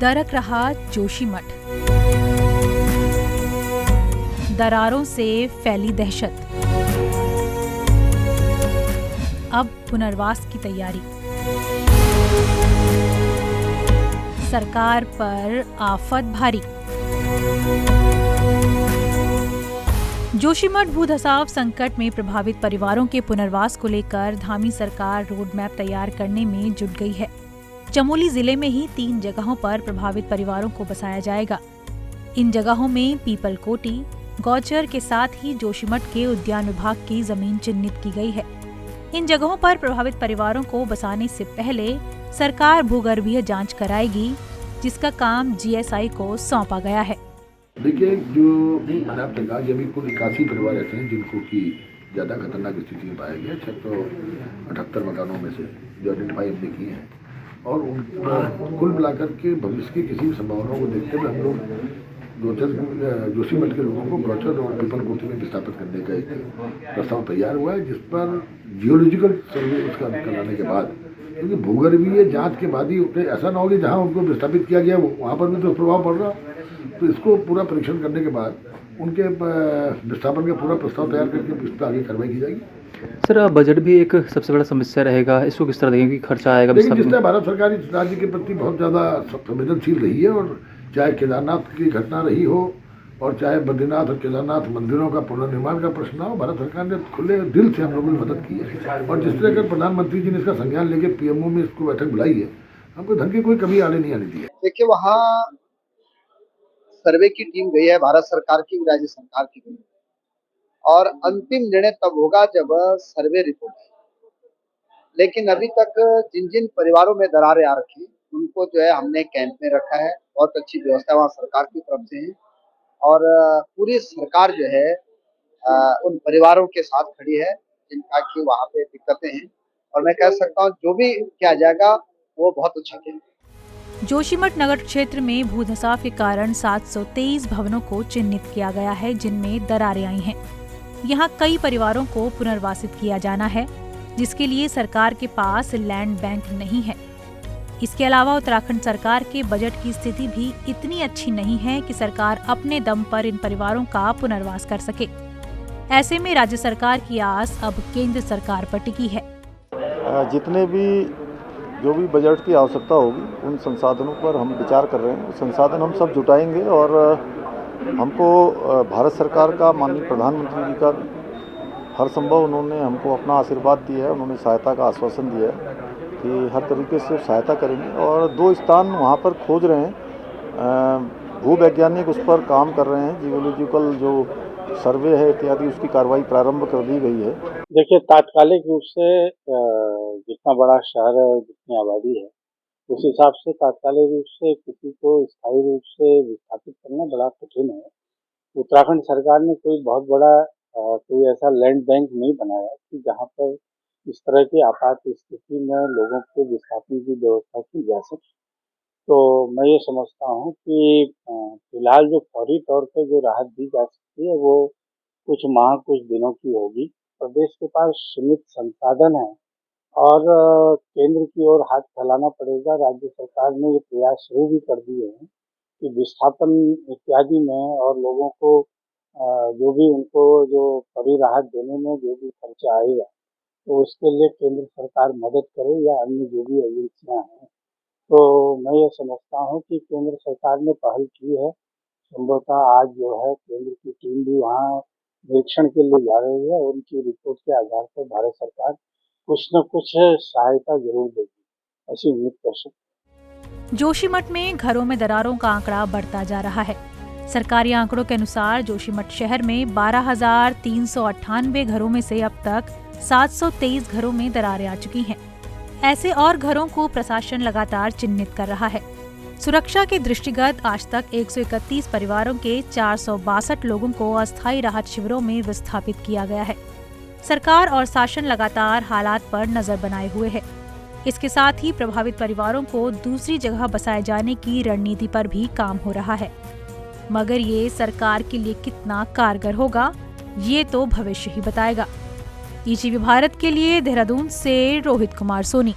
दरक रहा जोशीमठ, दरारों से फैली दहशत, अब पुनर्वास की तैयारी। सरकार पर आफत भारी। जोशीमठ भू-धसाव संकट में प्रभावित परिवारों के पुनर्वास को लेकर धामी सरकार रोड मैप तैयार करने में जुट गई है। चमोली जिले में ही 3 जगहों पर प्रभावित परिवारों को बसाया जाएगा। इन जगहों में पीपलकोटी, गौचर के साथ ही जोशीमठ के उद्यान विभाग की जमीन चिन्हित की गई है। इन जगहों पर प्रभावित परिवारों को बसाने से पहले सरकार भूगर्भीय जांच कराएगी, जिसका काम जीएसआई को सौंपा गया है। देखिए, जो भी मैप तैयार अभी कुल 81 परिवार ऐसे हैं जिनको की ज़्यादा खतरनाक स्थिति में पाया गया। 678 मकानों में से जो आइडेंटिफाई हमने किए हैं, और उन कुल मिलाकर के भविष्य की किसी भी संभावनाओं को देखते हुए हम लोग जोशीमठ के लोगों को गौचर और पीपलकोटी में विस्थापित करने का एक प्रस्ताव तैयार हुआ है, जिस पर जियोलॉजिकल सर्वे उसका कराने के बाद, क्योंकि भूगर्भीय जांच के बाद ही ऐसा ना हो कि जहाँ उनको विस्थापित किया गया वहाँ पर भी तो प्रभाव पड़ रहा, तो इसको पूरा परीक्षण करने के बाद उनके विस्थापन का पूरा प्रस्ताव तैयार करके इस पर आगे कार्रवाई की जाएगी। सर, बजट भी एक सबसे बड़ा समस्या रहेगा, इसको किस तरह देखेंगे कि खर्चा आएगा? लेकिन जिस तरह भारत सरकार इस राज्य के प्रति बहुत ज़्यादा संवेदनशील रही है, और चाहे केदारनाथ की घटना रही हो और चाहे बद्रीनाथ और केदारनाथ मंदिरों का पुनर्निर्माण का प्रश्न हो, भारत सरकार ने खुले दिल से हम लोगों की मदद की है। और जिस तरह का प्रधानमंत्री जी ने इसका संज्ञान लेके पीएमओ में इसको बैठक बुलाई है, हमको धन की कोई कमी आने नहीं आने दी है। देखिए, वहाँ सर्वे की टीम गई है, भारत सरकार की, राज्य सरकार की गई, और अंतिम निर्णय तब होगा जब सर्वे रिपोर्ट है। लेकिन अभी तक जिन जिन परिवारों में दरारें आ रखी उनको जो है हमने कैंप में रखा है। बहुत अच्छी व्यवस्था वहाँ सरकार की तरफ से है, और पूरी सरकार जो है उन परिवारों के साथ खड़ी है जिनका कि वहाँ पे दिक्कतें हैं, और मैं कह सकता हूँ जो भी किया जाएगा वो बहुत अच्छा किया। जोशीमठ नगर क्षेत्र में भूधसाव के कारण 723 भवनों को चिन्हित किया गया है, जिनमें दरारें आई हैं। यहाँ कई परिवारों को पुनर्वासित किया जाना है, जिसके लिए सरकार के पास लैंड बैंक नहीं है। इसके अलावा उत्तराखंड सरकार के बजट की स्थिति भी इतनी अच्छी नहीं है कि सरकार अपने दम पर इन परिवारों का पुनर्वास कर सके। ऐसे में राज्य सरकार की आस अब केंद्र सरकार पर टिकी है। जितने भी जो भी बजट की आवश्यकता होगी उन संसाधनों पर हम विचार कर रहे हैं। संसाधन हम सब जुटाएंगे, और हमको भारत सरकार का, माननीय प्रधानमंत्री जी का हर संभव उन्होंने हमको अपना आशीर्वाद दिया है, उन्होंने सहायता का आश्वासन दिया है कि हर तरीके से सहायता करेंगे। और 2 स्थान वहाँ पर खोज रहे हैं, भूवैज्ञानिक उस पर काम कर रहे हैं, जियोलॉजिकल जो सर्वे है इत्यादि उसकी कार्रवाई प्रारंभ कर दी गई है। देखिए, तात्कालिक रूप से जितना बड़ा शहर है, जितनी आबादी है, उस हिसाब से तात्कालिक रूप से किसी को स्थायी रूप से विस्थापित करना बड़ा कठिन है। उत्तराखंड सरकार ने कोई बहुत बड़ा कोई ऐसा लैंड बैंक नहीं बनाया कि जहाँ पर इस तरह की आपात स्थिति में लोगों के विस्थापन की व्यवस्था की जा सके। तो मैं ये समझता हूँ कि फिलहाल जो फौरी तौर पर जो राहत दी जा सकती है वो कुछ माह, कुछ दिनों की होगी। प्रदेश के पास सीमित संसाधन है, और केंद्र की ओर हाथ फैलाना पड़ेगा। राज्य सरकार ने ये प्रयास शुरू भी कर दिए हैं कि विस्थापन इत्यादि में और लोगों को जो भी उनको जो फौरी राहत देने में जो भी खर्चा आएगा, तो उसके लिए केंद्र सरकार मदद करे, या अन्य जो भी एजेंसियाँ हैं। तो मैं ये समझता हूँ कि केंद्र सरकार ने पहल की है। संभवतः आज जो है केंद्र की टीम भी वहाँ निरीक्षण के लिए जा रही है, और उनकी रिपोर्ट के आधार पर भारत सरकार कुछ न कुछ सहायता जरूर देगी, ऐसी उम्मीद कर सकते। जोशीमठ में घरों में दरारों का आंकड़ा बढ़ता जा रहा है। सरकारी आंकड़ों के अनुसार जोशीमठ शहर में 12,398 घरों में से अब तक 723 घरों में दरारें आ चुकी हैं। ऐसे और घरों को प्रशासन लगातार चिन्हित कर रहा है। सुरक्षा के दृष्टिगत आज तक 131 परिवारों के 462 लोगों को अस्थायी राहत शिविरों में विस्थापित किया गया है। सरकार और शासन लगातार हालात पर नजर बनाए हुए है। इसके साथ ही प्रभावित परिवारों को दूसरी जगह बसाए जाने की रणनीति पर भी काम हो रहा है, मगर ये सरकार के लिए कितना कारगर होगा, ये तो भविष्य ही बताएगा। ईटीवी भारत के लिए देहरादून से रोहित कुमार सोनी।